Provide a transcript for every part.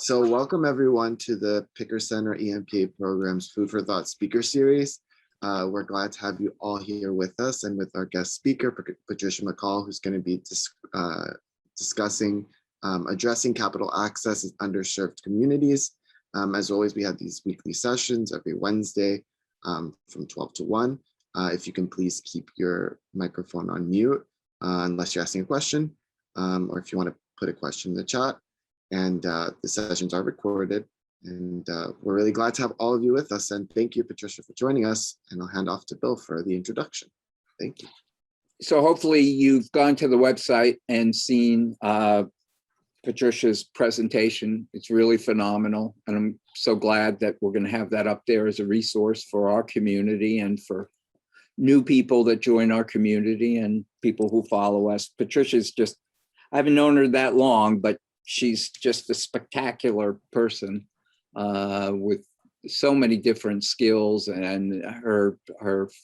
So welcome everyone to the Picker Center EMPA program's Food for Thought speaker series. We're glad to have you all here with us and with our guest speaker, Patricia McCall, who's going to be discussing addressing capital access in underserved communities. As always, we have these weekly sessions every Wednesday from 12 to 1. If you can please keep your microphone on mute unless you're asking a question, or if you want to put a question in the chat. And the sessions are recorded, and we're really glad to have all of you with us. And thank you, Patricia, for joining us. And I'll hand off to Bill for the introduction. Thank you. So hopefully you've gone to the website and seen Patricia's presentation. It's really phenomenal. And I'm so glad that we're going to have that up there as a resource for our community and for new people that join our community and people who follow us. Patricia's just, I haven't known her that long, but she's just a spectacular person with so many different skills and her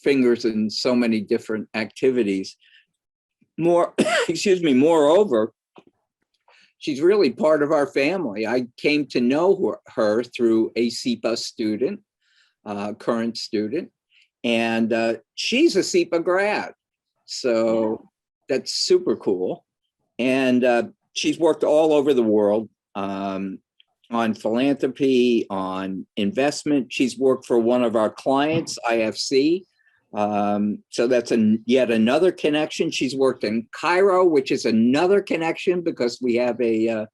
fingers in so many different activities. Moreover, she's really part of our family. I came to know her through a SEPA student, current student, and she's a SEPA grad. So that's super cool. And she's worked all over the world on philanthropy, on investment. She's worked for one of our clients, IFC. So that's yet another connection. She's worked in Cairo, which is another connection because we have a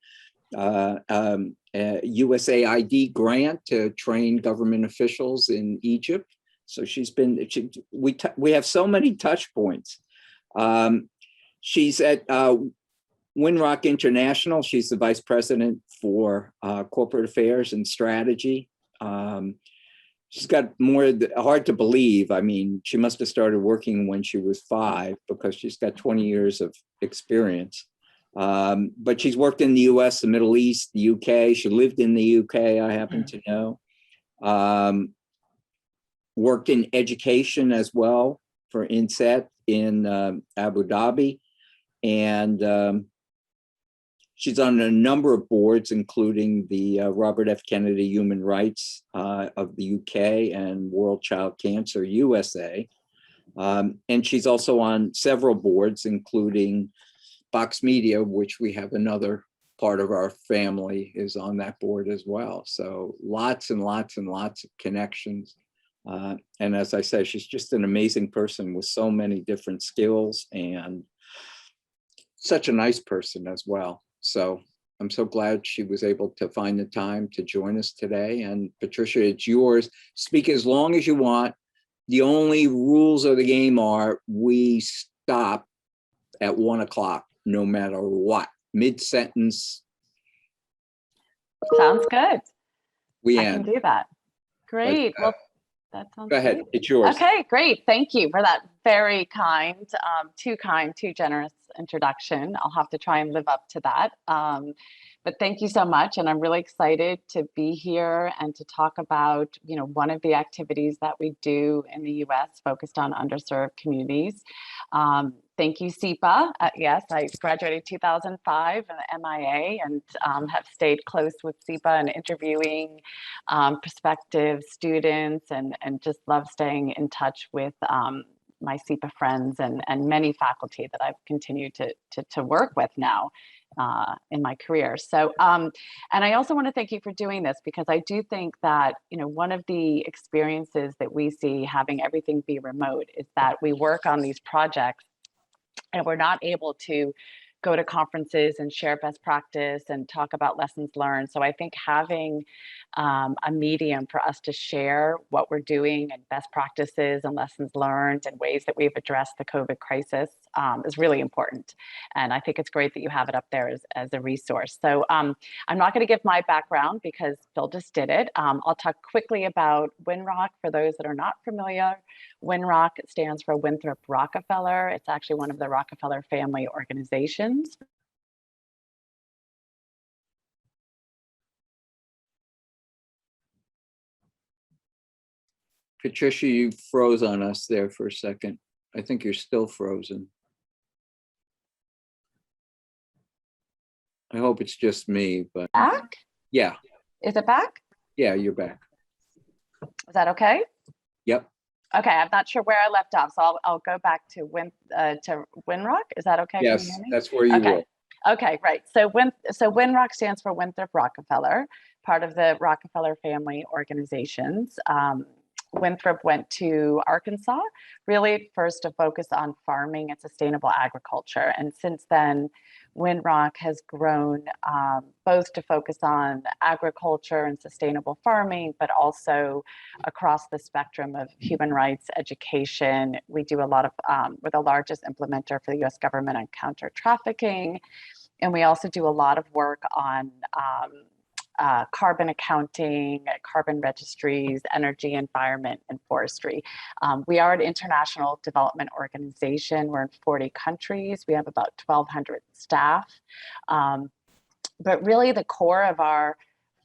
USAID grant to train government officials in Egypt. So we have so many touch points. She's at Winrock International. She's the vice president for corporate affairs and strategy. She's got more, hard to believe. I mean, she must have started working when she was 5 because she's got 20 years of experience. But she's worked in the US, the Middle East, the UK. She lived in the UK, I happen to know. Worked in education as well for INSET in Abu Dhabi. And she's on a number of boards, including the Robert F. Kennedy Human Rights of the UK and World Child Cancer USA. And she's also on several boards, including Vox Media, which we have another part of our family is on that board as well. So lots and lots and lots of connections. And as I said, she's just an amazing person with so many different skills and such a nice person as well. So I'm so glad she was able to find the time to join us today. And Patricia, it's yours. Speak as long as you want. The only rules of the game are we stop at 1 o'clock, no matter what. Mid-sentence. Sounds good. We I end. can do that. Great. Well, that sounds Go ahead. great. It's yours. Okay, great. Thank you for that very kind, too generous introduction. I'll have to try and live up to that. But thank you so much. And I'm really excited to be here and to talk about, one of the activities that we do in the US focused on underserved communities. Thank you, SEPA. Yes, I graduated 2005 in the MIA and have stayed close with SEPA and interviewing prospective students and just love staying in touch with my SEPA friends and many faculty that I've continued to work with now in my career. So, and I also want to thank you for doing this because I do think that, one of the experiences that we see having everything be remote is that we work on these projects and we're not able to go to conferences and share best practice and talk about lessons learned. So I think having a medium for us to share what we're doing and best practices and lessons learned and ways that we've addressed the COVID crisis is really important. And I think it's great that you have it up there as a resource. So I'm not going to give my background because Phil just did it. I'll talk quickly about Winrock for those that are not familiar. Winrock stands for Winthrop Rockefeller. It's actually one of the Rockefeller family organizations. Patricia, you froze on us there for a second. I think you're still frozen. I hope it's just me, but. Back? Yeah, Is it back? yeah, you're back. Is that okay? Yep. Okay, I'm not sure where I left off, so I'll go back to Winrock. Is that okay? Can you Yes, hear me? that's where you Okay. were. Okay, right. So Winrock stands for Winthrop Rockefeller, part of the Rockefeller family organizations. Winthrop went to Arkansas, really first to focus on farming and sustainable agriculture. And since then, Winrock has grown both to focus on agriculture and sustainable farming, but also across the spectrum of human rights, education. We do a lot of, we're the largest implementer for the US government on counter trafficking. And we also do a lot of work on carbon accounting, carbon registries, energy, environment, and forestry. We are an international development organization. We're in 40 countries. We have about 1,200 staff. But really the core of our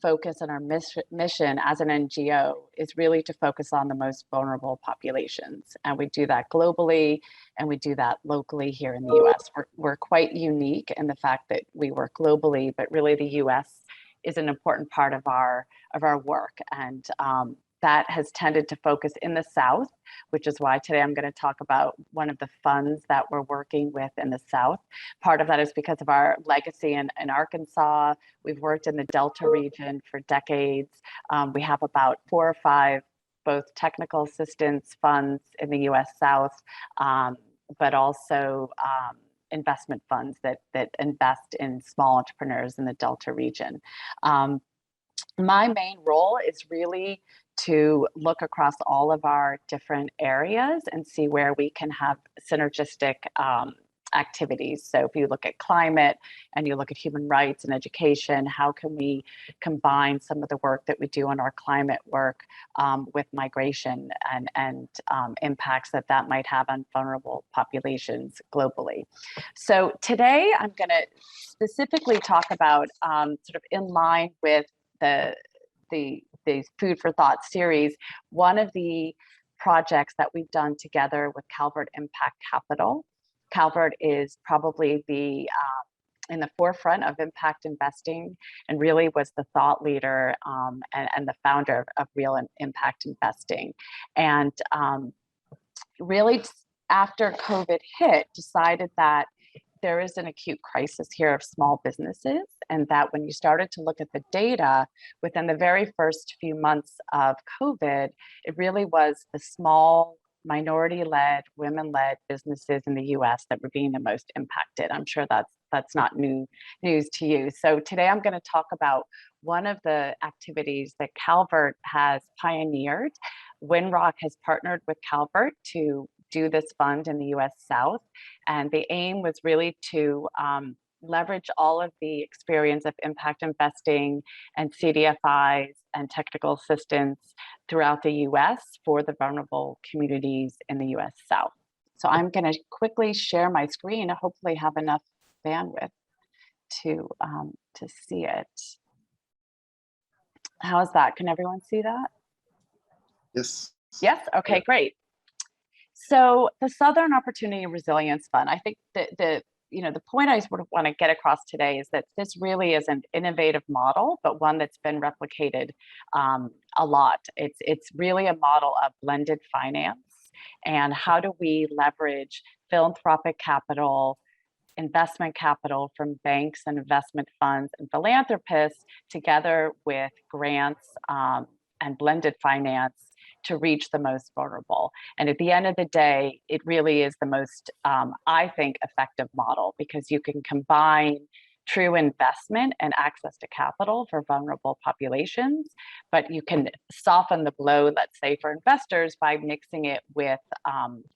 focus and our mission as an NGO is really to focus on the most vulnerable populations. And we do that globally, and we do that locally here in the US. We're quite unique in the fact that we work globally, but really the US is an important part of our work. And that has tended to focus in the South, which is why today I'm going to talk about one of the funds that we're working with in the South. Part of that is because of our legacy in Arkansas. We've worked in the Delta region for decades. We have about 4 or 5 both technical assistance funds in the US South, but also investment funds that invest in small entrepreneurs in the Delta region. My main role is really to look across all of our different areas and see where we can have synergistic activities. So if you look at climate and you look at human rights and education, how can we combine some of the work that we do on our climate work with migration and impacts that might have on vulnerable populations globally. So today I'm going to specifically talk about sort of in line with the Food for Thought series, one of the projects that we've done together with Calvert Impact Capital. Calvert is probably in the forefront of impact investing and really was the thought leader and the founder of Real Impact Investing. And really after COVID hit, decided that there is an acute crisis here of small businesses, and that when you started to look at the data within the very first few months of COVID, it really was the small minority-led, women-led businesses in the US that were being the most impacted. I'm sure that's not news to you. So today I'm going to talk about one of the activities that Calvert has pioneered. Winrock has partnered with Calvert to do this fund in the US South. And the aim was really to leverage all of the experience of impact investing and CDFIs and technical assistance throughout the US for the vulnerable communities in the US South. So I'm going to quickly share my screen and hopefully have enough bandwidth to see it. How is that? Can everyone see that? Yes. Yes? Okay, great. So the Southern Opportunity Resilience Fund, I think the point I sort of want to get across today is that this really is an innovative model, but one that's been replicated a lot. It's really a model of blended finance, and how do we leverage philanthropic capital, investment capital from banks and investment funds and philanthropists together with grants and blended finance to reach the most vulnerable. And at the end of the day, it really is the most, I think, effective model, because you can combine true investment and access to capital for vulnerable populations, but you can soften the blow, let's say, for investors by mixing it with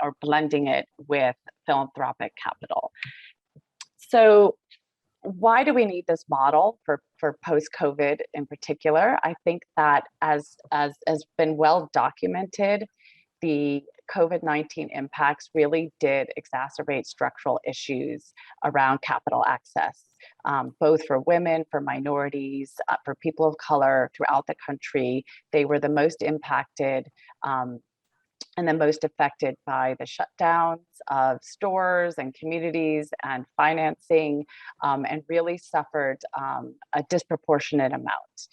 or blending it with philanthropic capital. So why do we need this model for post-COVID in particular? I think that as been well documented, the COVID-19 impacts really did exacerbate structural issues around capital access, both for women, for minorities, for people of color throughout the country. They were the most impacted and the most affected by the shutdowns of stores and communities and financing, and really suffered a disproportionate amount.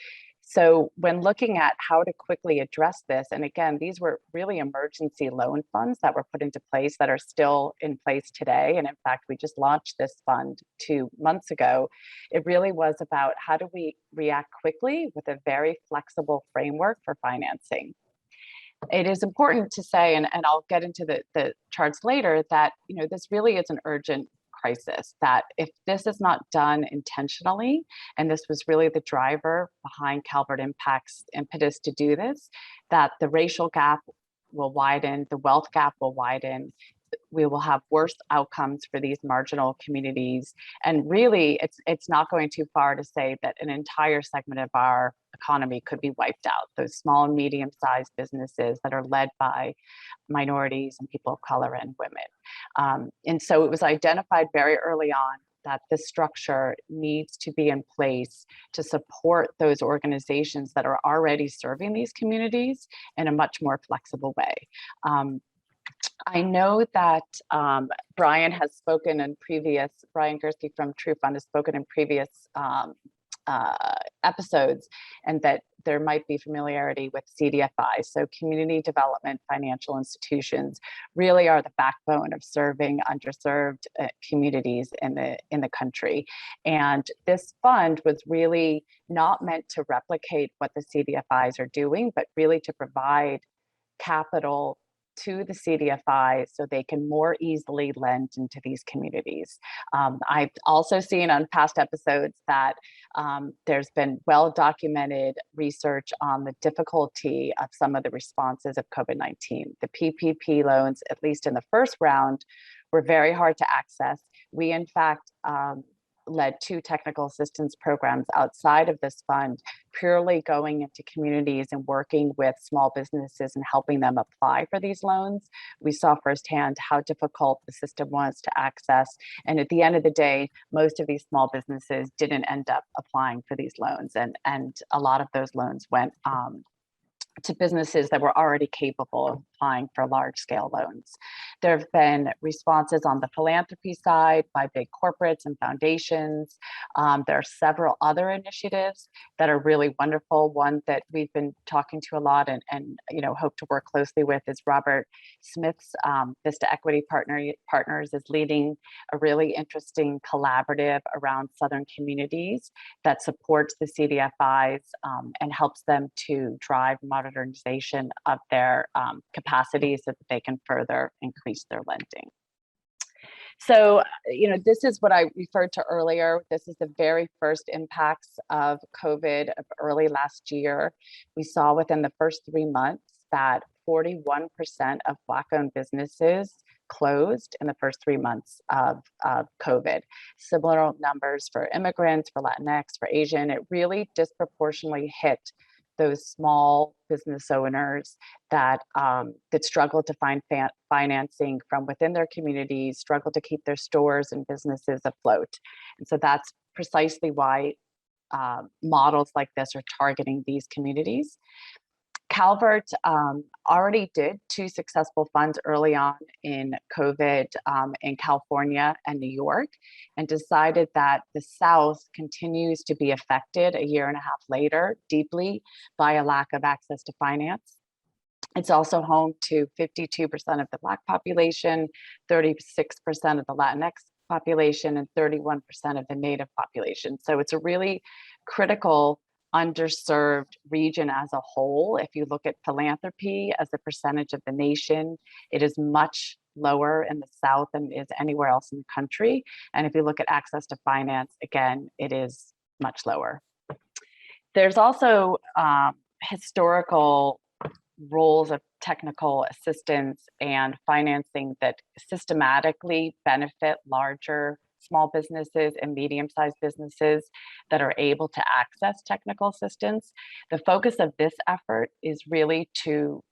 So when looking at how to quickly address this, and again, these were really emergency loan funds that were put into place that are still in place today. And in fact, we just launched this fund 2 months ago. It really was about how do we react quickly with a very flexible framework for financing. It is important to say, and I'll get into the charts later, that this really is an urgent crisis, that if this is not done intentionally, and this was really the driver behind Calvert Impact's impetus to do this, that the racial gap will widen, the wealth gap will widen, we will have worse outcomes for these marginal communities. And really, it's not going too far to say that an entire segment of our economy could be wiped out. Those small and medium-sized businesses that are led by minorities and people of color and women. And so it was identified very early on that this structure needs to be in place to support those organizations that are already serving these communities in a much more flexible way. I know that Brian has spoken in previous, Brian Gursky from True Fund has spoken in previous episodes, and that there might be familiarity with CDFI. So community development financial institutions really are the backbone of serving underserved communities in the country. And this fund was really not meant to replicate what the CDFIs are doing, but really to provide capital to the CDFI so they can more easily lend into these communities. I've also seen on past episodes that there's been well-documented research on the difficulty of some of the responses of COVID-19. The PPP loans, at least in the first round, were very hard to access. We, in fact, led 2 technical assistance programs outside of this fund, purely going into communities and working with small businesses and helping them apply for these loans. We saw firsthand how difficult the system was to access. And at the end of the day, most of these small businesses didn't end up applying for these loans. And a lot of those loans went to businesses that were already capable of applying for large-scale loans. There have been responses on the philanthropy side by big corporates and foundations. There are several other initiatives that are really wonderful. One that we've been talking to a lot and hope to work closely with is Robert Smith's Vista Equity Partners is leading a really interesting collaborative around Southern communities that supports the CDFIs and helps them to drive modernization of their capacities so that they can further increase their lending. So, this is what I referred to earlier. This is the very first impacts of COVID of early last year. We saw within the first 3 months that 41% of Black-owned businesses closed in the first 3 months of COVID. Similar numbers for immigrants, for Latinx, for Asian. It really disproportionately hit those small business owners that struggle to find financing from within their communities, struggle to keep their stores and businesses afloat. And so that's precisely why models like this are targeting these communities. Calvert already did 2 successful funds early on in COVID in California and New York, and decided that the South continues to be affected a year and a half later deeply by a lack of access to finance. It's also home to 52% of the Black population, 36% of the Latinx population, and 31% of the Native population. So it's a really critical underserved region as a whole. If you look at philanthropy as a percentage of the nation, it is much lower in the South than is anywhere else in the country. And if you look at access to finance, again, it is much lower. There's also historical roles of technical assistance and financing that systematically benefit larger small businesses and medium-sized businesses that are able to access technical assistance. The focus of this effort is really to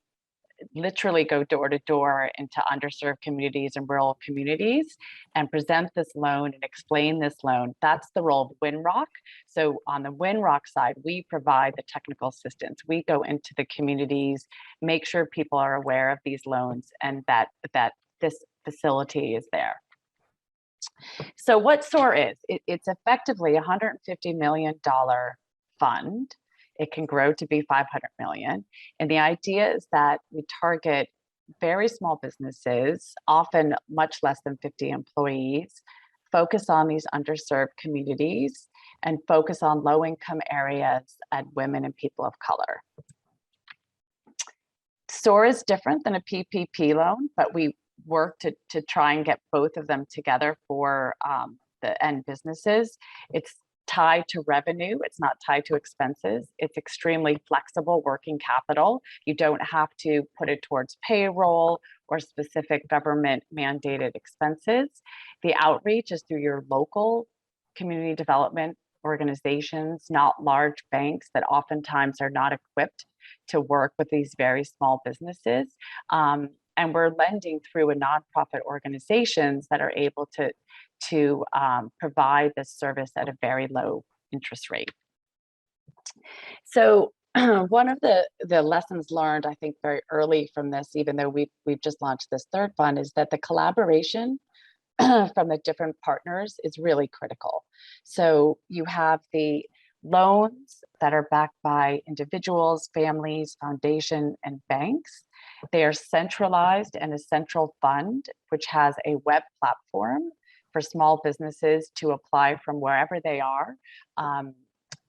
literally go door to door into underserved communities and rural communities and present this loan and explain this loan. That's the role of Winrock. So on the Winrock side, we provide the technical assistance. We go into the communities, make sure people are aware of these loans and that this facility is there. So what SOAR is, it's effectively a $150 million fund. It can grow to be 500 million. And the idea is that we target very small businesses, often much less than 50 employees, focus on these underserved communities, and focus on low-income areas and women and people of color. SOAR is different than a PPP loan, but we work to try and get both of them together for the end businesses. It's tied to revenue. It's not tied to expenses. It's extremely flexible working capital. You don't have to put it towards payroll or specific government mandated expenses. The outreach is through your local community development organizations, not large banks that oftentimes are not equipped to work with these very small businesses. And we're lending through a nonprofit organizations that are able to provide this service at a very low interest rate. So one of the lessons learned, I think, very early from this, even though we've just launched this third fund, is that the collaboration from the different partners is really critical. So you have the loans that are backed by individuals, families, foundation, and banks. They are centralized in a central fund, which has a web platform for small businesses to apply from wherever they are.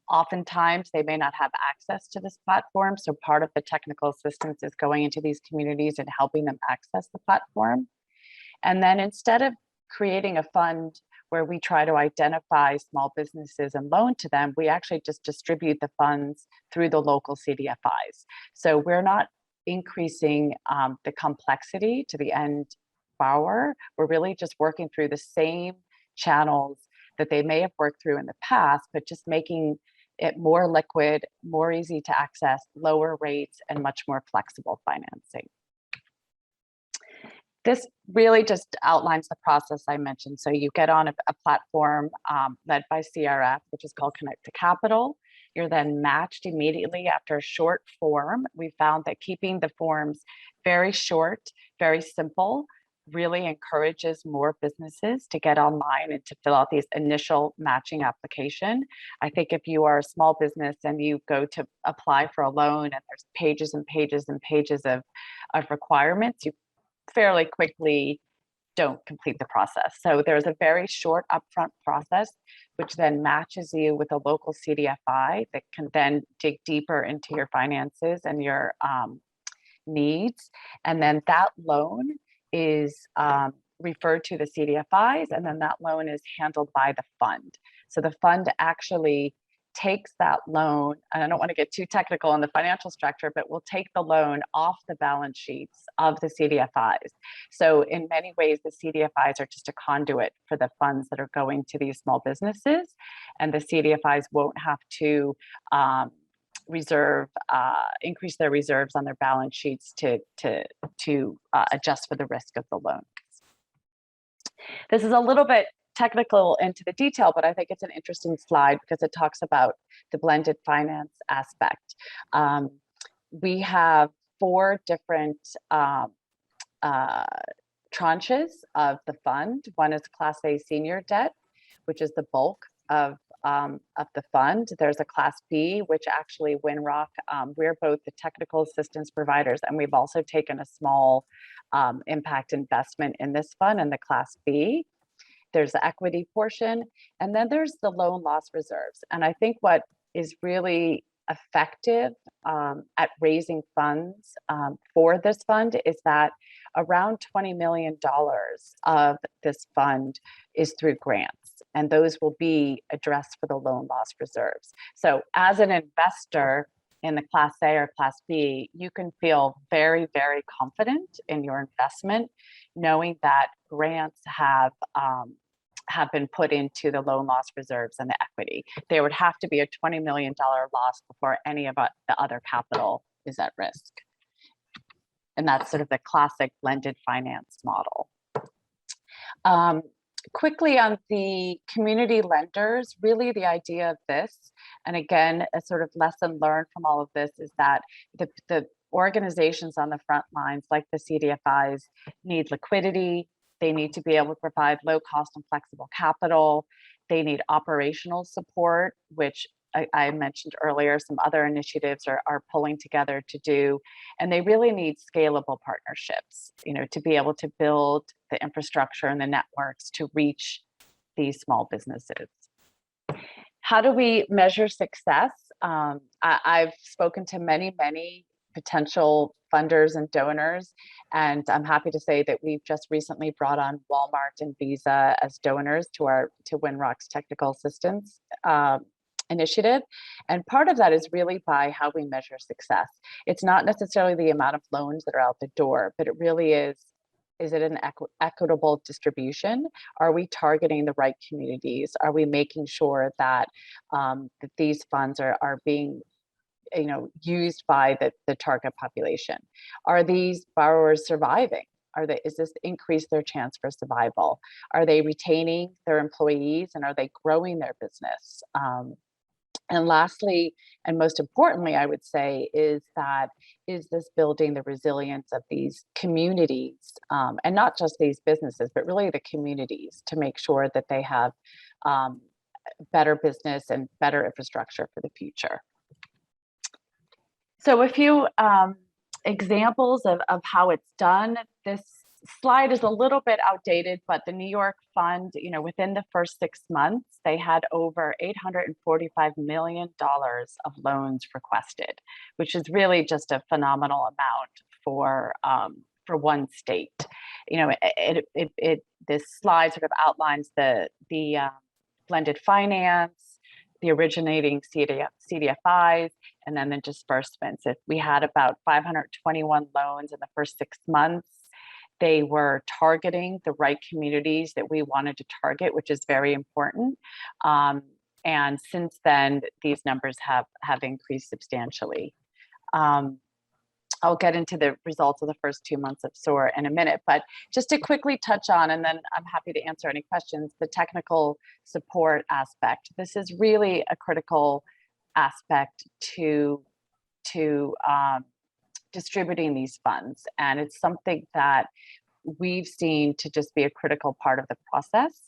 Oftentimes, they may not have access to this platform, so part of the technical assistance is going into these communities and helping them access the platform. And then instead of creating a fund where we try to identify small businesses and loan to them, we actually just distribute the funds through the local CDFIs. So we're not increasing the complexity to the end borrower. We're really just working through the same channels that they may have worked through in the past, but just making it more liquid, more easy to access, lower rates, and much more flexible financing. This really just outlines the process I mentioned. So you get on a platform led by CRF, which is called Connect to Capital. You're then matched immediately after a short form. We found that keeping the forms very short, very simple, really encourages more businesses to get online and to fill out these initial matching application. I think if you are a small business and you go to apply for a loan and there's pages and pages and pages of requirements, you fairly quickly don't complete the process. So there's a very short upfront process, which then matches you with a local CDFI that can then dig deeper into your finances and your needs. And then that loan is referred to the CDFIs, and then that loan is handled by the fund. So the fund actually takes that loan, and I don't want to get too technical on the financial structure, but we'll take the loan off the balance sheets of the CDFIs. So in many ways, the CDFIs are just a conduit for the funds that are going to these small businesses, and the CDFIs won't have to increase their reserves on their balance sheets to adjust for the risk of the loan. This is a little bit technical into the detail, but I think it's an interesting slide because it talks about the blended finance aspect. We have 4 different tranches of the fund. One is Class A senior debt, which is the bulk of the fund. There's a Class B, which actually Winrock, we're both the technical assistance providers, and we've also taken a small impact investment in this fund in the Class B. There's the equity portion, and then there's the loan loss reserves. And I think what is really effective at raising funds for this fund is that around $20 million of this fund is through grants, and those will be addressed for the loan loss reserves. So as an investor in the Class A or Class B, you can feel very, very confident in your investment, knowing that grants have been put into the loan loss reserves and the equity. There would have to be a $20 million loss before any of the other capital is at risk. And that's sort of the classic blended finance model. Quickly on the community lenders, really the idea of this, and again, a sort of lesson learned from all of this, is that the organizations on the front lines, like the CDFIs, need liquidity. They need to be able to provide low cost and flexible capital. They need operational support, which I mentioned earlier, some other initiatives are pulling together to do, and they really need scalable partnerships, to be able to build the infrastructure and the networks to reach these small businesses. How do we measure success? I've spoken to many potential funders and donors, and I'm happy to say that we've just recently brought on Walmart and Visa as donors to Winrock's technical assistance initiative. And part of that is really by how we measure success. It's not necessarily the amount of loans that are out the door, but it really is it an equitable distribution? Are we targeting the right communities? Are we making sure that, that these funds are being used by the target population? Are these borrowers surviving? Is this increase their chance for survival? Are they retaining their employees, and are they growing their business? And lastly, and most importantly, I would say, is this building the resilience of these communities, and not just these businesses, but really the communities, to make sure that they have better business and better infrastructure for the future. So a few examples of how it's done. This slide is a little bit outdated, but the New York Fund, within the first 6 months, they had over $845 million of loans requested, which is really just a phenomenal amount for one state. This slide sort of outlines the blended finance, the originating CDFIs, and then the disbursements. If we had about 521 loans in the first 6 months, they were targeting the right communities that we wanted to target, which is very important. And since then, these numbers have increased substantially. I'll get into the results of the first 2 months of SOAR in a minute, but just to quickly touch on, and then I'm happy to answer any questions, the technical support aspect. This is really a critical aspect to distributing these funds. And it's something that we've seen to just be a critical part of the process.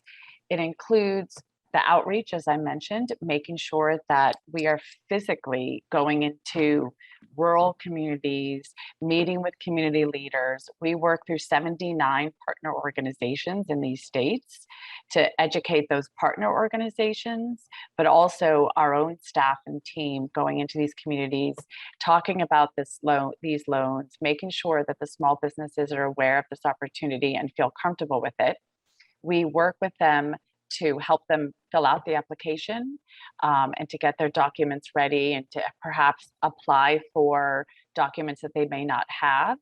It includes the outreach, as I mentioned, making sure that we are physically going into rural communities, meeting with community leaders. We work through 79 partner organizations in these states to educate those partner organizations, but also our own staff and team going into these communities, talking about these loans, making sure that the small businesses are aware of this opportunity and feel comfortable with it. We work with them to help them fill out the application, and to get their documents ready, and to perhaps apply for documents that they may not have,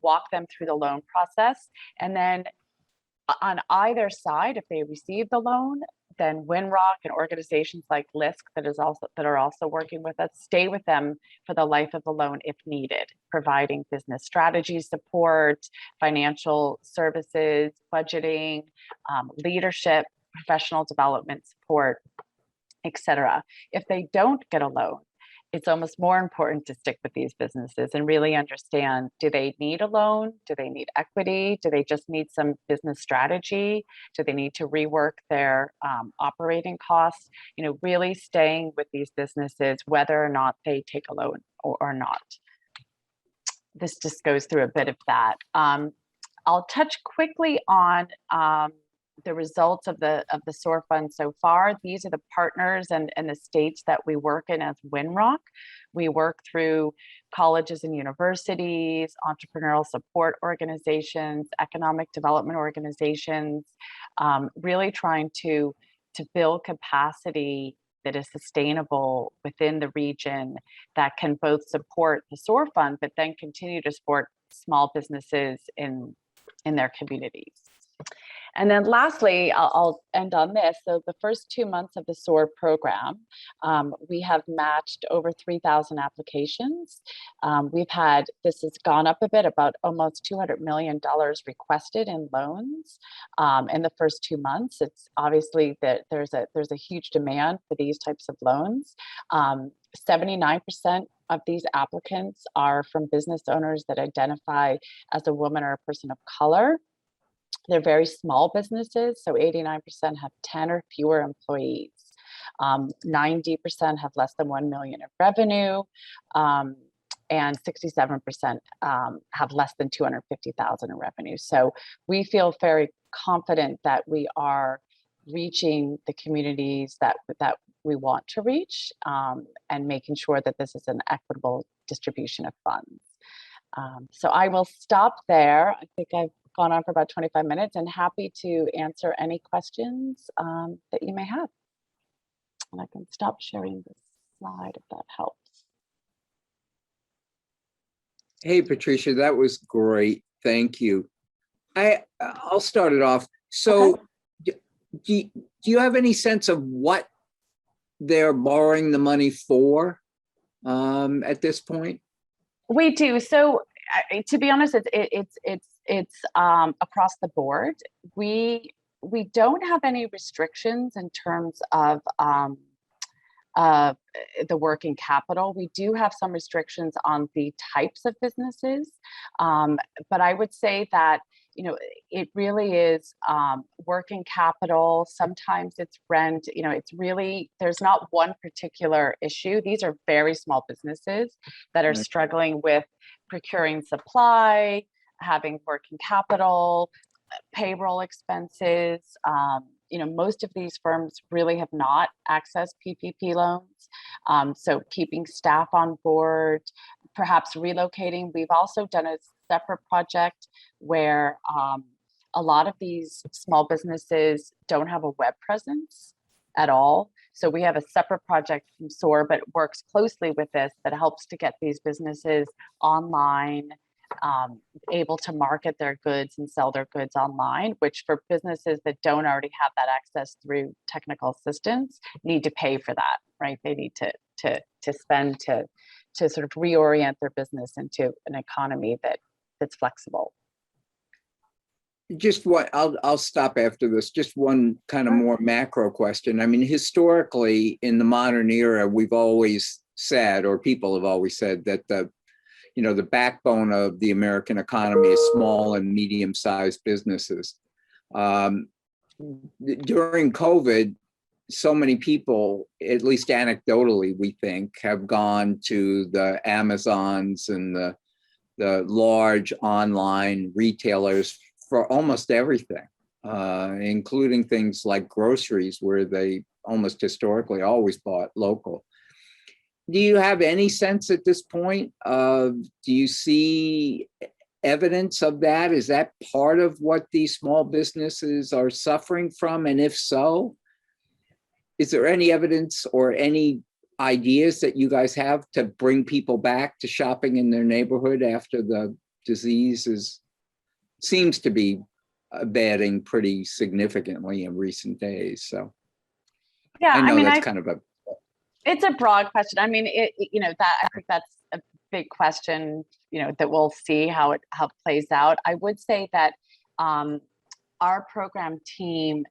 walk them through the loan process. And then on either side, if they receive the loan, then Winrock and organizations like LISC that are also working with us stay with them for the life of the loan if needed, providing business strategy support, financial services, budgeting, leadership, professional development support, etc. If they don't get a loan, it's almost more important to stick with these businesses and really understand, do they need a loan? Do they need equity? Do they just need some business strategy? Do they need to rework their operating costs? Really staying with these businesses, whether or not they take a loan or not. This just goes through a bit of that. I'll touch quickly on the results of the SOAR Fund so far. These are the partners and the states that we work in as Winrock. We work through colleges and universities, entrepreneurial support organizations, economic development organizations, really trying to build capacity that is sustainable within the region, that can both support the SOAR Fund, but then continue to support small businesses in their communities. And then lastly, I'll end on this. So the first 2 months of the SOAR program, we have matched over 3,000 applications. This has gone up a bit, about almost $200 million requested in loans in the first 2 months. It's obviously that there's a huge demand for these types of loans. 79% of these applicants are from business owners that identify as a woman or a person of color. They're very small businesses, so 89% have 10 or fewer employees. 90% have less than 1 million in revenue, and 67% have less than 250,000 in revenue. So we feel very confident that we are reaching the communities that we want to reach, and making sure that this is an equitable distribution of funds. So I will stop there. I think I've gone on for about 25 minutes, and happy to answer any questions that you may have. And I can stop sharing the slide if that helps. Hey, Patricia, that was great. Thank you. I'll start it off. So okay. Do you have any sense of what they're borrowing the money for at this point? We do. So to be honest, it's across the board. We don't have any restrictions in terms of the working capital. We do have some restrictions on the types of businesses, but I would say that, you know, it really is working capital. Sometimes it's rent. You know, it's really, there's not one particular issue. These are very small businesses that are struggling with procuring supply, having working capital, payroll expenses. You know, most of these firms really have not accessed PPP loans. So keeping staff on board, perhaps relocating. We've also done a separate project where a lot of these small businesses don't have a web presence at all. So we have a separate project from SOAR, but it works closely with this, that helps to get these businesses online, able to market their goods and sell their goods online, which for businesses that don't already have that access through technical assistance need to pay for that, right? They need to spend to sort of reorient their business into an economy that's flexible. Just what I'll stop after this. Just one kind of more macro question. I mean, historically in the modern era, we've always said, or people have always said, that the backbone of the American economy is small and medium-sized businesses. During COVID, so many people, at least anecdotally, we think, have gone to the Amazons and the large online retailers for almost everything, including things like groceries, where they almost historically always bought local. Do you have any sense at this point of, do you see evidence of that? Is that part of what these small businesses are suffering from? And if so, is there any evidence or any ideas that you guys have to bring people back to shopping in their neighborhood after the disease seems to be abating pretty significantly in recent days? So yeah, I know that's kind of it's a broad question. I mean, I think that's a big question, that we'll see how it plays out. I would say that our program team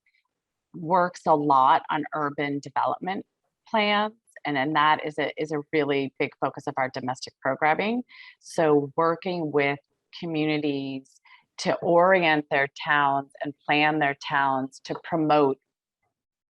works a lot on urban development plans, and then that is a really big focus of our domestic programming. So working with communities to orient their towns and plan their towns to promote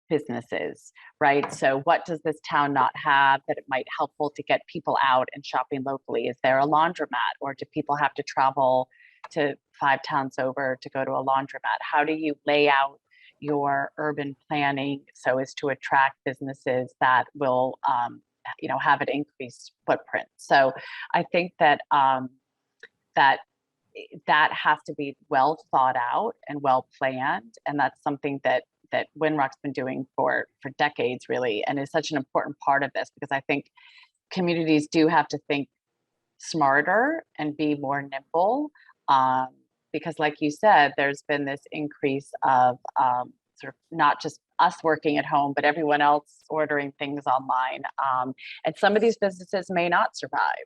businesses, right? So what does this town not have that it might helpful to get people out and shopping locally? Is there a laundromat, or do people have to travel to 5 towns over to go to a laundromat? How do you lay out your urban planning so as to attract businesses that will, have an increased footprint? So I think that that has to be well thought out and well planned, and that's something that Winrock's been doing for decades, really, and is such an important part of this, because I think communities do have to think smarter and be more nimble because like you said, there's been this increase of sort of not just us working at home, but everyone else ordering things online. And some of these businesses may not survive.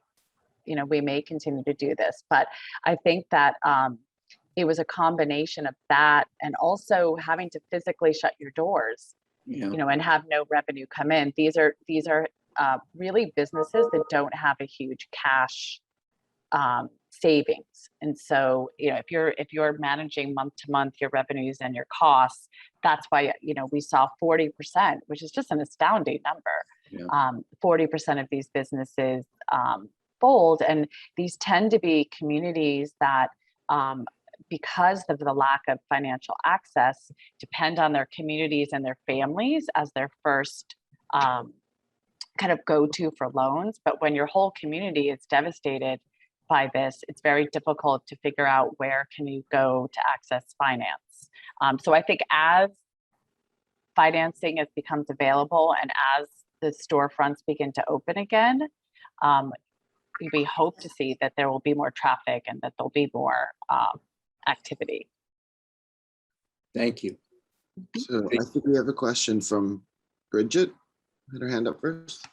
You know, we may continue to do this, but I think that it was a combination of that and also having to physically shut your doors, Yeah. you know, and have no revenue come in. These are really businesses that don't have a huge cash savings. And so, you know, if you're managing month to month your revenues and your costs, that's why, you know, we saw 40%, which is just an astounding number. Yeah. 40% of these businesses fold, and these tend to be communities that because of the lack of financial access, depend on their communities and their families as their first kind of go-to for loans. But when your whole community is devastated by this, it's very difficult to figure out where can you go to access finance. So I think as financing becomes available and as the storefronts begin to open again, we hope to see that there will be more traffic and that there'll be more activity. Thank you. So I think we have a question from Bridget. Had her hand up first.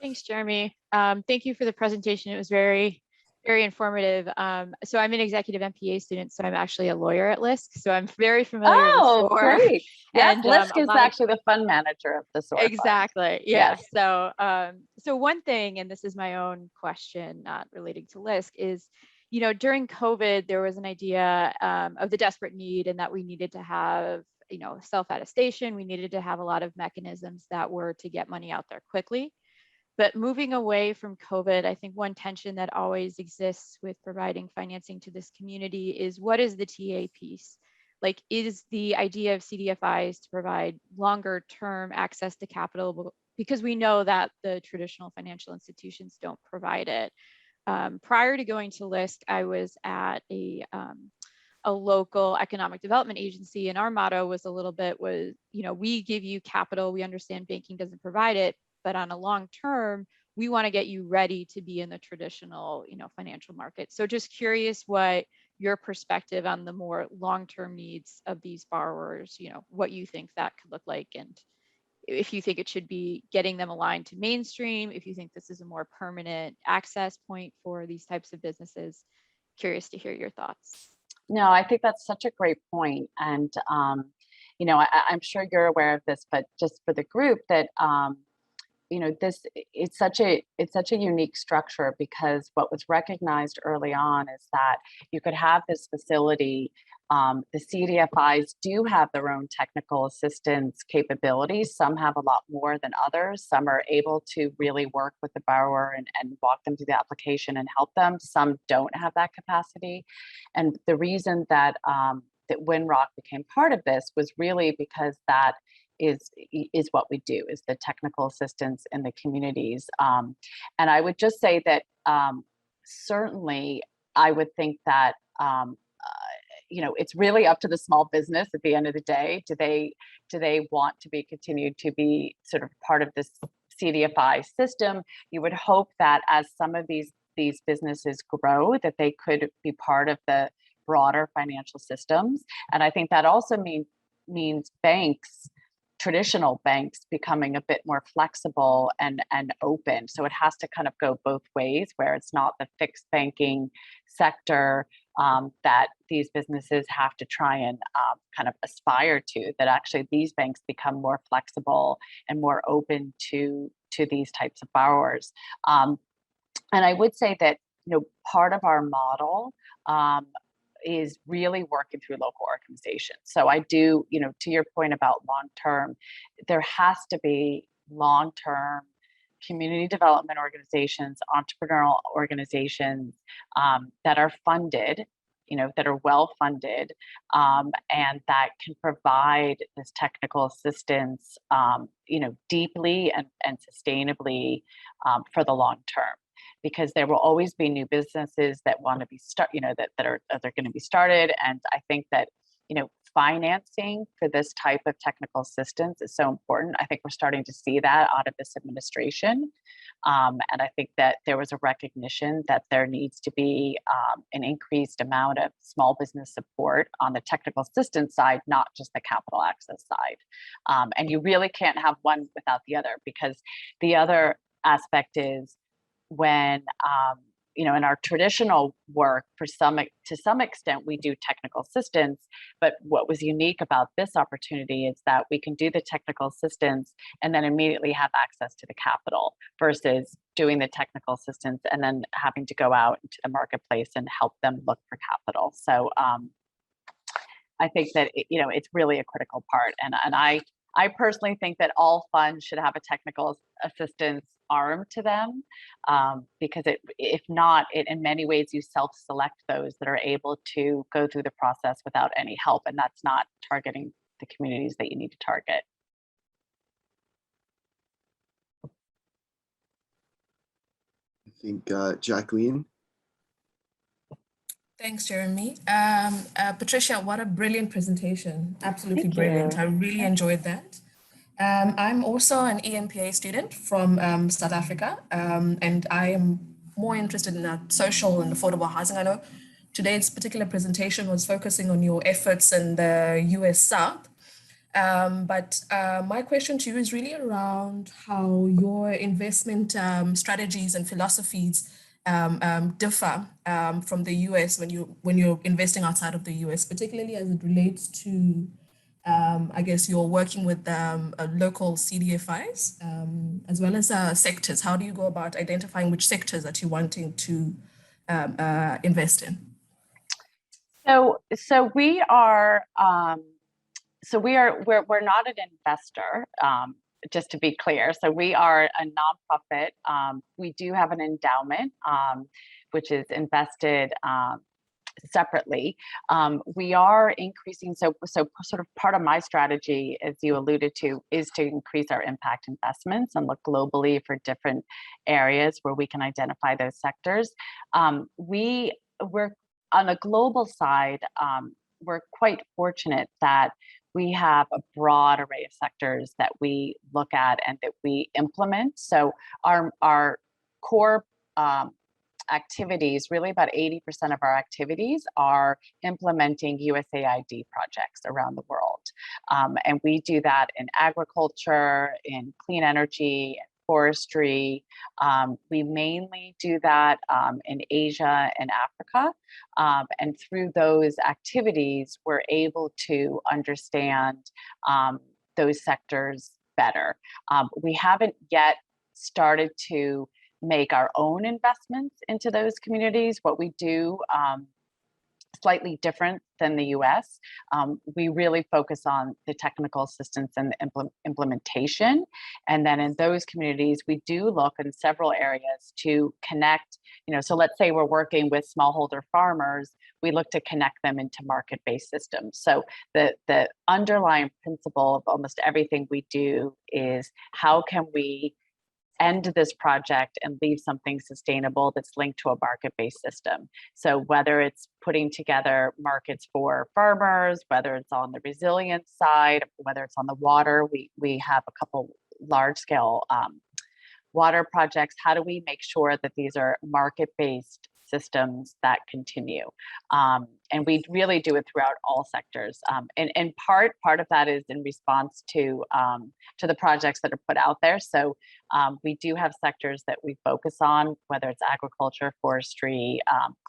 Thanks, Jeremy. Thank you for the presentation. It was very, very informative. So I'm an executive MPA student, so I'm actually a lawyer at LISC. So I'm very familiar with the SOAR. Great. Yes, And LISC is actually the fund manager of the SOAR. Exactly. Yeah. Yes. So one thing, and this is my own question, not relating to LISC, is, you know, during COVID, there was an idea of the desperate need and that we needed to have, you know, self-attestation. We needed to have a lot of mechanisms that were to get money out there quickly. But moving away from COVID, I think one tension that always exists with providing financing to this community is, what is the TA piece? Like, is the idea of CDFIs to provide longer term access to capital, because we know that the traditional financial institutions don't provide it. Prior to going to LISC, I was at a local economic development agency, and our motto was you know, we give you capital, we understand banking doesn't provide it, but on a long term, we want to get you ready to be in the traditional, you know, financial market. So just curious what your perspective on the more long-term needs of these borrowers, you know, what you think that could look like, and if you think it should be getting them aligned to mainstream, if you think this is a more permanent access point for these types of businesses. Curious to hear your thoughts. No, I think that's such a great point. And, you know, I'm sure you're aware of this, but just for the group that, you know, it's such a unique structure, because what was recognized early on is that you could have this facility. The CDFIs do have their own technical assistance capabilities. Some have a lot more than others. Some are able to really work with the borrower and walk them through the application and help them. Some don't have that capacity. And the reason that that Winrock became part of this was really because that is what we do, is the technical assistance in the communities. And I would just say that certainly I would think that you know, it's really up to the small business at the end of the day. Do they want to be continued to be sort of part of this CDFI system? You would hope that as some of these businesses grow, that they could be part of the broader financial systems. And I think that also means banks, traditional banks, becoming a bit more flexible and open. So it has to kind of go both ways, where it's not the fixed banking sector that these businesses have to try and kind of aspire to, that actually these banks become more flexible and more open to these types of borrowers. And I would say that, you know, part of our model is really working through local organizations. So I do, you know, to your point about long-term, there has to be long-term community development organizations, entrepreneurial organizations that are funded, you know, that are well-funded, and that can provide this technical assistance, you know, deeply and sustainably for the long term. Because there will always be new businesses that want to be that are going to be started. And I think that, you know, financing for this type of technical assistance is so important. I think we're starting to see that out of this administration. And I think that there was a recognition that there needs to be an increased amount of small business support on the technical assistance side, not just the capital access side. And you really can't have one without the other, because the other aspect is when, in our traditional work, to some extent, we do technical assistance. But what was unique about this opportunity is that we can do the technical assistance and then immediately have access to the capital, versus doing the technical assistance and then having to go out into the marketplace and help them look for capital. So I think that it's really a critical part, and I personally think that all funds should have a technical assistance arm to them, because if not, in many ways you self-select those that are able to go through the process without any help, and that's not targeting the communities that you need to target. I think Jacqueline. Thanks, Jeremy. Patricia, what a brilliant presentation. Absolutely Thank brilliant. you. I really enjoyed that. I'm also an EMPA student from South Africa, and I am more interested in social and affordable housing. I know today's particular presentation was focusing on your efforts in the US South, but my question to you is really around how your investment strategies and philosophies differ from the US when you're investing outside of the US, particularly as it relates to I guess you're working with local CDFIs as well as sectors. How do you go about identifying which sectors that you're wanting to invest in? So we are we're not an investor, just to be clear. So we are a nonprofit. We do have an endowment, which is invested separately. We are increasing, so sort of part of my strategy, as you alluded to, is to increase our impact investments and look globally for different areas where we can identify those sectors. We're on a global side, we're quite fortunate that we have a broad array of sectors that we look at and that we implement. So our core activities, really about 80% of our activities are implementing USAID projects around the world. And we do that in agriculture, in clean energy, forestry. We mainly do that in Asia and Africa. And through those activities, we're able to understand those sectors better. We haven't yet started to make our own investments into those communities. What we do, slightly different than the US. We really focus on the technical assistance and the implementation. And then in those communities, we do look in several areas to connect, so let's say we're working with smallholder farmers, we look to connect them into market-based systems. So the underlying principle of almost everything we do is how can we end this project and leave something sustainable that's linked to a market-based system. So whether it's putting together markets for farmers, whether it's on the resilience side, whether it's on the water, we have a couple large-scale water projects. How do we make sure that these are market-based systems that continue? And we really do it throughout all sectors. And part of that is in response to the projects that are put out there. So we do have sectors that we focus on, whether it's agriculture, forestry,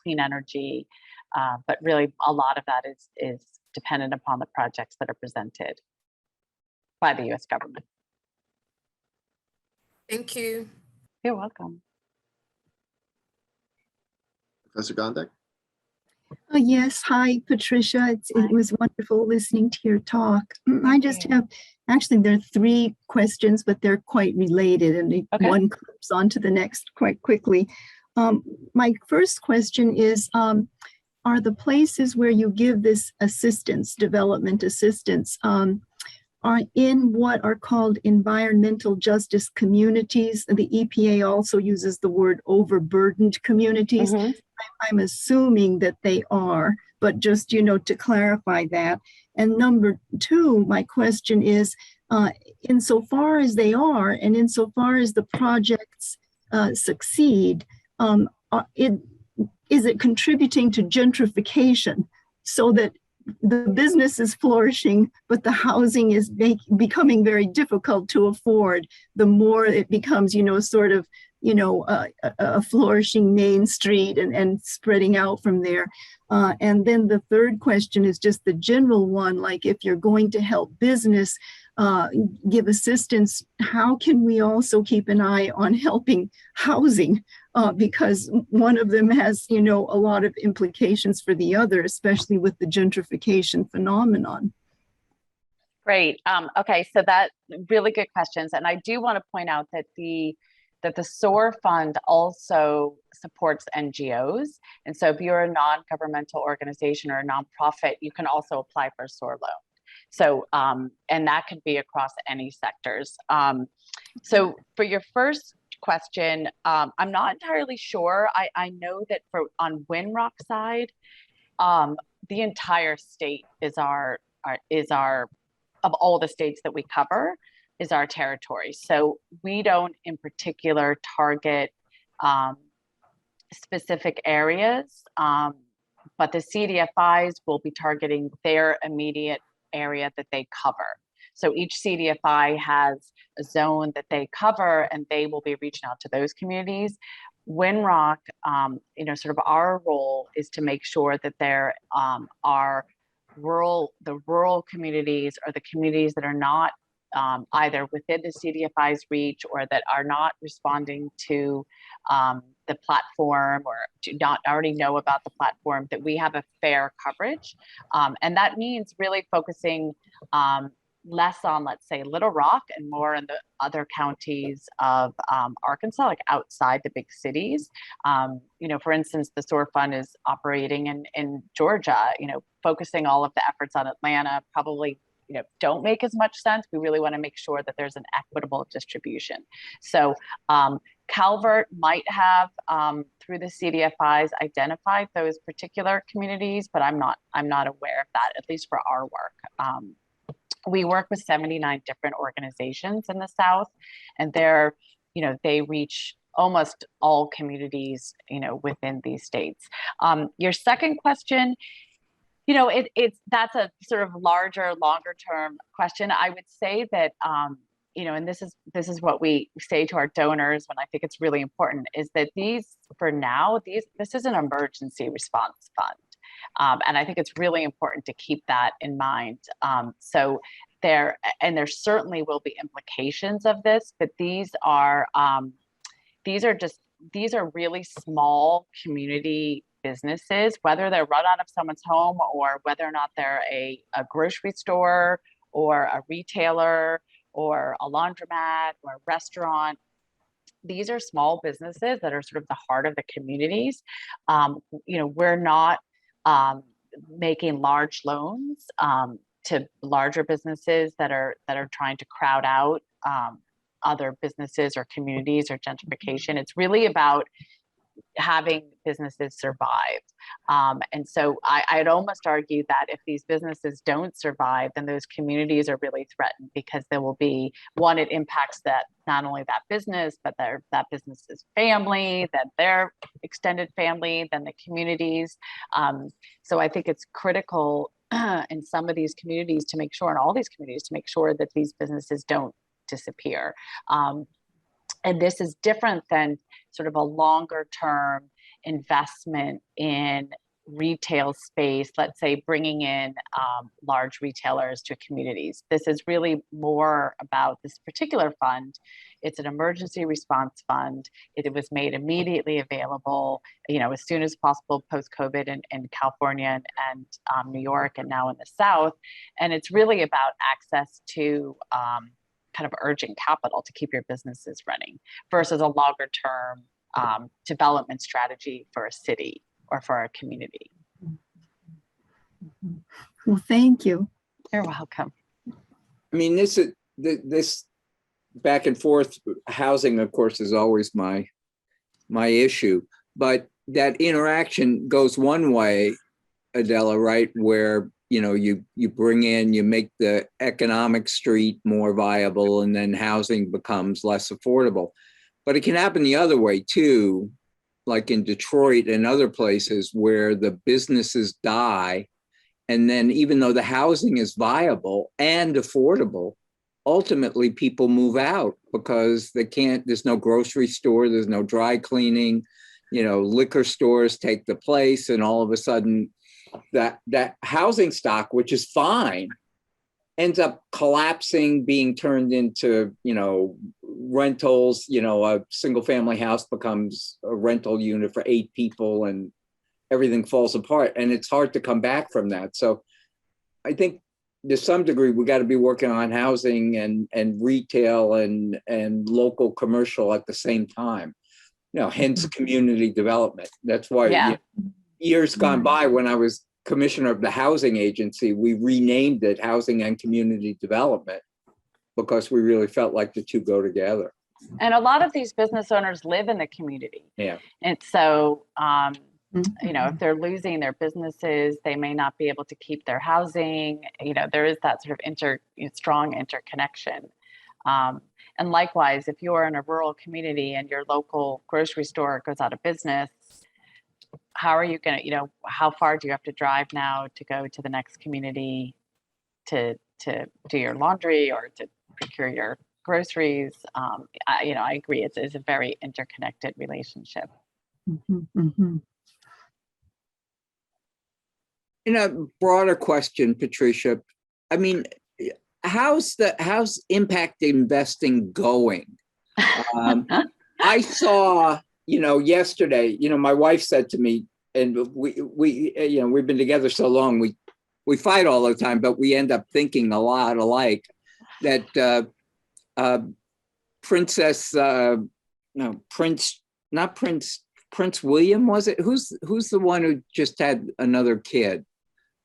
clean energy, but really a lot of that is dependent upon the projects that are presented by the US government. Thank you. You're welcome. Professor Gondek? Yes, hi, Patricia. It was wonderful listening to your talk. I just have, actually, there are three questions, but they're quite related, and one clips onto the next quite quickly. My first question is, are the places where you give this assistance, development assistance, are in what are called environmental justice communities? The EPA also uses the word overburdened communities. I'm assuming that they are, but just, to clarify that. And number two, my question is, insofar as they are, and insofar as the projects succeed, is it contributing to gentrification so that the business is flourishing, but the housing is becoming very difficult to afford the more it becomes, sort of, a flourishing main street and spreading out from there. And then the third question is just the general one, like if you're going to help business give assistance, how can we also keep an eye on helping housing? Because one of them has, a lot of implications for the other, especially with the gentrification phenomenon. Great. Okay, so that really good questions. And I do want to point out that the SOAR fund also supports NGOs. And so if you're a non-governmental organization or a nonprofit, you can also apply for a SOAR loan. So, and that could be across any sectors. So for your first question, I'm not entirely sure. I know that on Winrock side, the entire state is our of all the states that we cover is our territory. So we don't in particular target specific areas, but the CDFIs will be targeting their immediate area that they cover. So each CDFI has a zone that they cover, and they will be reaching out to those communities. Winrock, sort of our role is to make sure that there are the rural communities or the communities that are not either within the CDFI's reach or that are not responding to the platform or do not already know about the platform, that we have a fair coverage. And that means really focusing less on, let's say, Little Rock and more in the other counties of Arkansas, like outside the big cities. For instance, the SOAR Fund is operating in Georgia, focusing all of the efforts on Atlanta probably don't make as much sense. We really want to make sure that there's an equitable distribution. So Calvert might have, through the CDFIs, identified those particular communities, but I'm not aware of that, at least for our work. We work with 79 different organizations in the South, and they reach almost all communities, within these states. Your second question, that's a sort of longer term question. I would say that, and this is what we say to our donors when I think it's really important, is that this is an emergency response fund. And I think it's really important to keep that in mind. So there certainly will be implications of this, but these are really small community businesses, whether they're run out of someone's home or whether or not they're a grocery store or a retailer or a laundromat or a restaurant. These are small businesses that are sort of the heart of the communities. We're not making large loans to larger businesses that are trying to crowd out other businesses or communities or gentrification. It's really about having businesses survive. And so I'd almost argue that if these businesses don't survive, then those communities are really threatened, because there will be, one, it impacts that not only that business, but that business's family, that their extended family, then the communities. So I think it's critical in some of these communities to make sure, in all these communities, to make sure that these businesses don't disappear. And this is different than sort of a longer term investment in retail space, let's say bringing in large retailers to communities. This is really more about this particular fund. It's an emergency response fund. It was made immediately available, as soon as possible post-COVID in California and New York, and now in the South. And it's really about access to kind of urgent capital to keep your businesses running versus a longer term development strategy for a city or for a community. Well, thank you. You're welcome. I mean, this back and forth housing, of course, is always my issue. But that interaction goes one way, Adela, right? Where, you bring in, you make the economic street more viable, and then housing becomes less affordable. But it can happen the other way too, like in Detroit and other places where the businesses die. And then even though the housing is viable and affordable, ultimately people move out because there's no grocery store, there's no dry cleaning, liquor stores take the place, and all of a sudden that housing stock, which is fine, ends up collapsing, being turned into, rentals. A single family house becomes a rental unit for 8 people, and everything falls apart, and it's hard to come back from that. So I think to some degree, we got to be working on housing and retail and local commercial at the same time, hence community development. That's why years gone by, when I was commissioner of the housing agency, we renamed it Housing and Community Development because we really felt like the two go together. And a lot of these business owners live in the community. Yeah. And so, if they're losing their businesses, they may not be able to keep their housing. There is that sort of strong interconnection. And likewise, if you're in a rural community and your local grocery store goes out of business, how are you going to, how far do you have to drive now to go to the next community to do your laundry or to procure your groceries? I agree. It's a very interconnected relationship. In a broader question, Patricia, I mean, how's impact investing going? I saw, yesterday, my wife said to me, and we've been together so long, we fight all the time, but we end up thinking a lot alike, that Prince William, was it? Who's the one who just had another kid?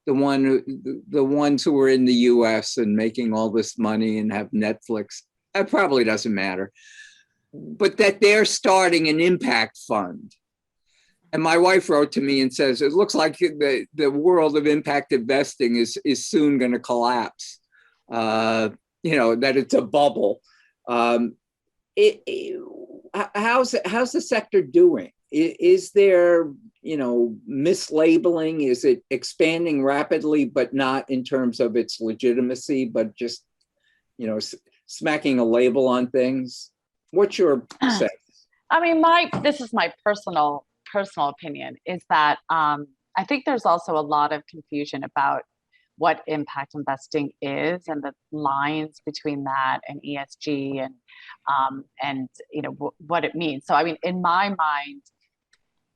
The ones who were in the US and making all this money and have Netflix. It probably doesn't matter. But that they're starting an impact fund. And my wife wrote to me and says, it looks like the world of impact investing is soon going to collapse. That it's a bubble. How's the sector doing? Is there, mislabeling? Is it expanding rapidly, but not in terms of its legitimacy, but just, smacking a label on things? What's your sense? I mean, this is my personal opinion, is that I think there's also a lot of confusion about what impact investing is and the lines between that and ESG and what it means. So, I mean, in my mind,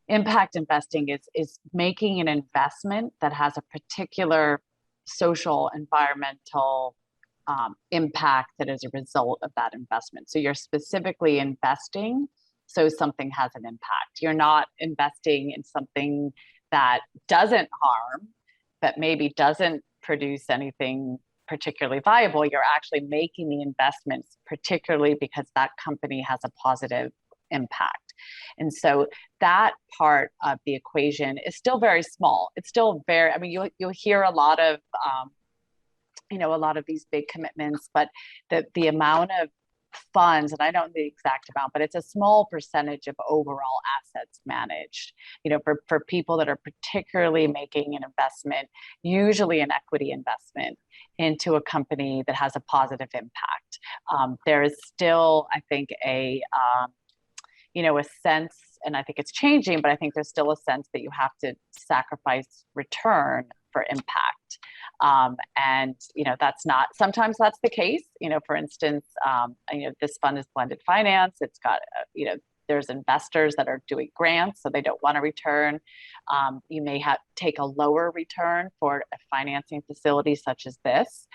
impact investing is making an investment that has a particular social, environmental impact that is a result of that investment. So you're specifically investing so something has an impact. You're not investing in something that doesn't harm, but maybe doesn't produce anything particularly viable. You're actually making the investments particularly because that company has a positive impact. And so that part of the equation is still very small. It's still very, I mean, you'll hear a lot of, a lot of these big commitments, but the amount of funds, and I don't know the exact amount, but it's a small percentage of overall assets managed, for people that are particularly making an investment, usually an equity investment into a company that has a positive impact. There is still, I think, a sense, and I think it's changing, but I think there's still a sense that you have to sacrifice return for impact. And that's not, sometimes that's the case. For instance, this fund is blended finance. It's got, there's investors that are doing grants, so they don't want to return. You may take a lower return for a financing facility such as this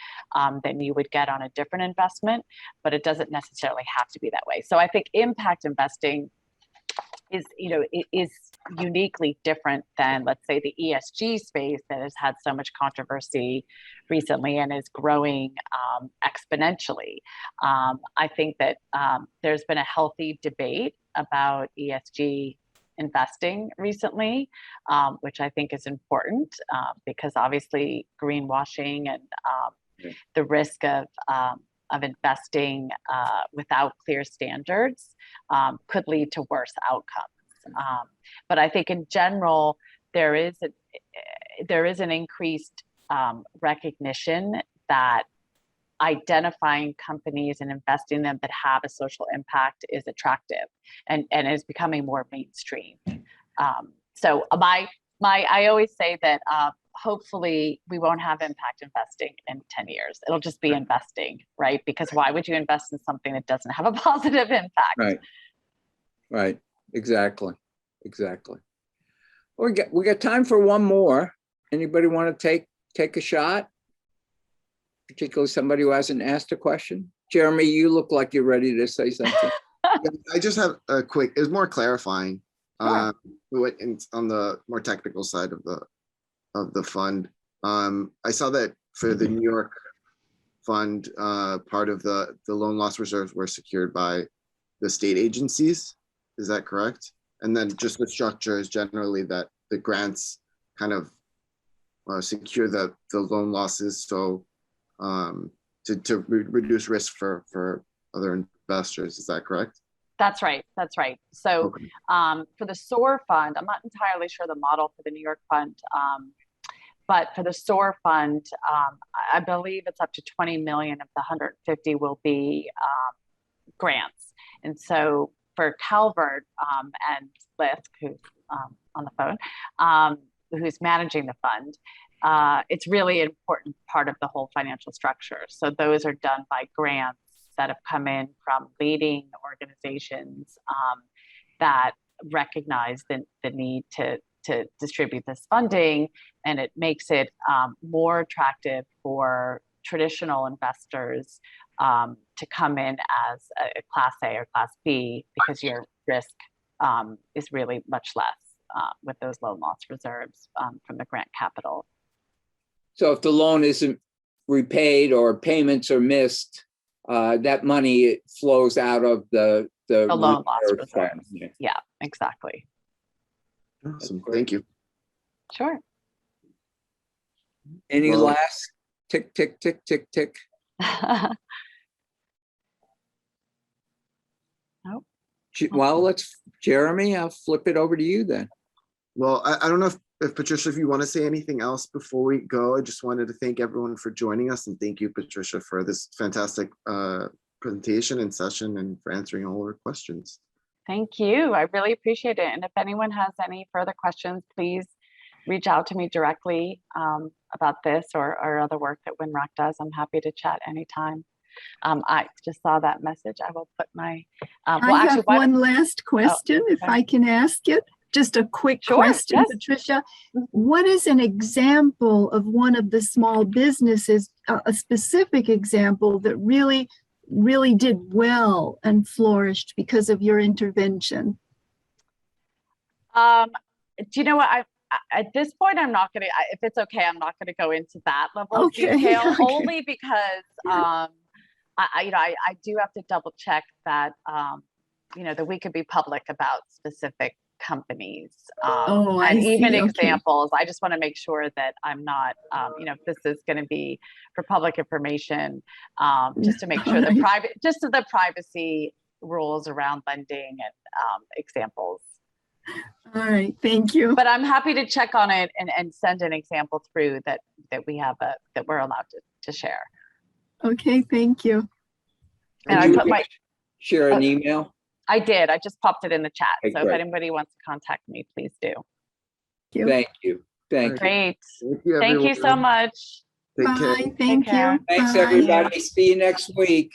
than you would get on a different investment, but it doesn't necessarily have to be that way. So I think impact investing is uniquely different than, let's say, the ESG space that has had so much controversy recently and is growing exponentially. I think that there's been a healthy debate about ESG investing recently, which I think is important because obviously greenwashing and the risk of investing without clear standards could lead to worse outcomes. But I think in general, there is an increased recognition that identifying companies and investing in them that have a social impact is attractive and is becoming more mainstream. So I always say that hopefully we won't have impact investing in 10 years. It'll just be investing, right? Because why would you invest in something that doesn't have a positive impact? Right. Exactly. We got time for one more. Anybody want to take a shot? Particularly somebody who hasn't asked a question. Jeremy, you look like you're ready to say something. I just have a quick, it's more clarifying on the more technical side of the fund. I saw that for the New York fund, part of the loan loss reserves were secured by the state agencies. Is that correct? And then just the structure is generally that the grants kind of secure the loan losses, so to reduce risk for other investors. Is that correct? That's right. So for the SOAR fund, I'm not entirely sure the model for the New York fund, but for the SOAR fund, I believe it's up to 20 million of the 150 will be grants. And so for Calvert and Lisk, who's on the phone, who's managing the fund, it's really an important part of the whole financial structure. So those are done by grants that have come in from leading organizations that recognize the need to distribute this funding, and it makes it more attractive for traditional investors to come in as a Class A or Class B because your risk is really much less with those loan loss reserves from the grant capital. So if the loan isn't repaid or payments are missed, that money flows out of the loan loss reserves. Yeah, exactly. Awesome. Thank you. Sure. Any last tick? Nope. Well, Jeremy, I'll flip it over to you then. Well, I don't know if Patricia, if you want to say anything else before we go. I just wanted to thank everyone for joining us, and thank you, Patricia, for this fantastic presentation and session and for answering all our questions. Thank you. I really appreciate it. And if anyone has any further questions, please reach out to me directly about this or other work that Winrock does. I'm happy to chat anytime. I just saw that message. I will put my. I have one last question, if I can ask it. Just a quick question, yes. Patricia. What is an example of one of the small businesses, a specific example that really did well and flourished because of your intervention? Do you know what? At this point, I'm not going to, if it's okay, I'm not going to go into that level of detail, only because I do have to double check that, that we could be public about specific companies and even examples. I just want to make sure that I'm not, if this is going to be for public information, just to make sure the privacy rules around lending and examples. All right, thank you. But I'm happy to check on it and send an example through that we have that we're allowed to share. Okay, thank you. And I put share an email. I did. I just popped it in the chat. Okay, so great. If anybody wants to contact me, please do. Thank you. Thank you. Great. Thank you so much. Take care. Bye. Thank you. Thanks, everybody. See you next week.